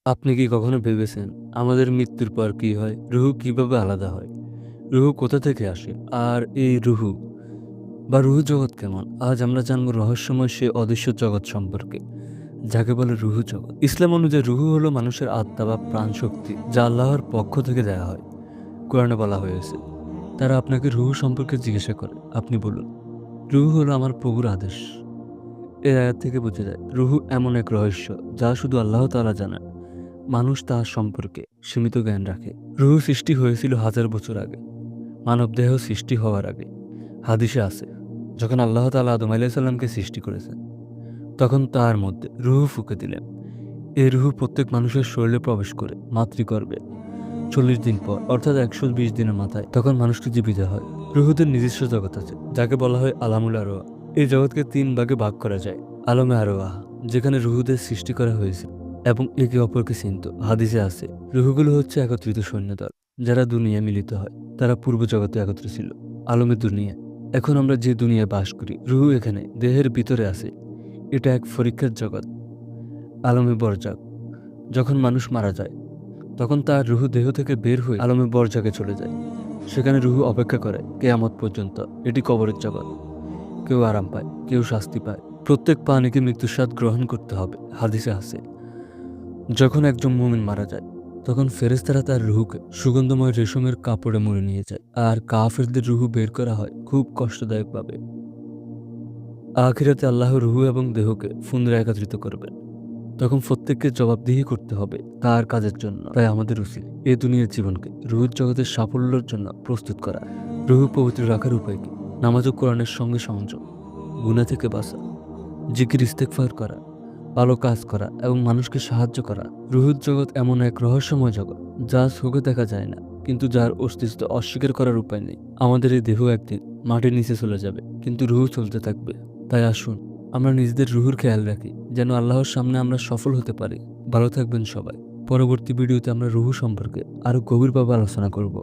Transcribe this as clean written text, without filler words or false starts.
আপনি কি কখনো ভেবেছেন আমাদের মৃত্যুর পর কি হয়? রুহু কিভাবে আলাদা হয়? রুহু কোথা থেকে আসে? আর এই রুহু জগৎ কেমন? আজ আমরা জানব রহস্যময় সে অদৃশ্য জগৎ সম্পর্কে, যাকে বলে রুহু জগৎ। ইসলাম অনুযায়ী রুহু হলো মানুষের আত্মা বা প্রাণ শক্তি, যা আল্লাহর পক্ষ থেকে দেয়া হয়। কোরআনে বলা হয়েছে, তারা আপনাকে রুহু সম্পর্কে জিজ্ঞাসা করে, আপনি বলুন, রুহু হলো আমার প্রভুর আদেশ। এই আয়াত থেকে বোঝা যায় রুহু এমন এক রহস্য যা শুধু আল্লাহ তাআলা জানেন। মানুষ তার সম্পর্কে সীমিত জ্ঞান রাখে। রুহু সৃষ্টি হয়েছিল হাজার বছর আগে, মানবদেহ সৃষ্টি হওয়ার আগে। হাদিসে আছে, যখন আল্লাহ তাআলা আদম আলাইহিস সালামকে সৃষ্টি করেছেন, তখন তার মধ্যে রুহু ফুঁকে দিলেন। এই রুহু প্রত্যেক মানুষের শরীরে প্রবেশ করে মাতৃগর্ভে 40 দিন পর, অর্থাৎ 120 দিনের মাথায়, তখন মানুষটি জীবিত হয়। রুহুদের নিজস্ব জগৎ আছে, যাকে বলা হয় আলামুল আরওয়াহ। এই জগৎকে 3 ভাগে ভাগ করা যায়। আলমে আরওয়াহ, যেখানে রুহুদের সৃষ্টি করা হয়েছে এবং একে অপরকে চিনত। হাদিসে আছে, রুহুগুলো হচ্ছে একত্রিত সৈন্যদল, যারা দুনিয়ায় মিলিত হয়। তারা পূর্ব জগতে একত্র ছিল, আলমে দুনিয়া। এখন আমরা যে দুনিয়ায় বাস করি, রুহু এখানে দেহের ভিতরে আছে। এটা এক পরীক্ষার জগৎ, আলমে বরজাক। যখন মানুষ মারা যায়, তখন তার রুহু দেহ থেকে বের হয়ে আলমে বরজাকে চলে যায়। সেখানে রুহু অপেক্ষা করে কেয়ামত পর্যন্ত। এটি কবরের জগৎ। কেউ আরাম পায়, কেউ শাস্তি পায়। প্রত্যেক প্রাণীকে মৃত্যুর স্বাদ গ্রহণ করতে হবে। হাদিসে আছে, যখন একজন মুমিন মারা যায়, তখন ফেরেশতারা তার রুহুকে সুগন্ধময় রেশমের কাপড়ে মুড়ে নিয়ে যায়, আর কাফেরদের রুহু বের করা হয় খুব কষ্টদায়কভাবে। আখিরাতে আল্লাহ রুহু এবং দেহকে পুনরায় একত্রিত করবেন। তখন প্রত্যেককে জবাবদিহি করতে হবে তার কাজের জন্য। তাই আমাদের উচিত এই দুনিয়ার জীবনকে রুহুর জগতের সাফল্যের জন্য প্রস্তুত করা। রুহু পবিত্র রাখার উপায় কি? নামাজ ও কোরআনের সঙ্গে সংযোগ, গুনাহ থেকে বাঁচা, জিকির ইস্তেগফার করা, ভালো কাজ করা এবং মানুষকে সাহায্য করা। রুহুর জগৎ এমন এক রহস্যময় জগৎ যা চোখে দেখা যায় না, কিন্তু যার অস্তিত্ব অস্বীকার করার উপায় নেই। আমাদের এই দেহ একদিন মাটির নিচে চলে যাবে, কিন্তু রুহু চলতে থাকবে। তাই আসুন আমরা নিজেদের রুহুর খেয়াল রাখি, যেন আল্লাহর সামনে আমরা সফল হতে পারি। ভালো থাকবেন সবাই। পরবর্তী ভিডিওতে আমরা রুহু সম্পর্কে আরো গভীরভাবে আলোচনা করব।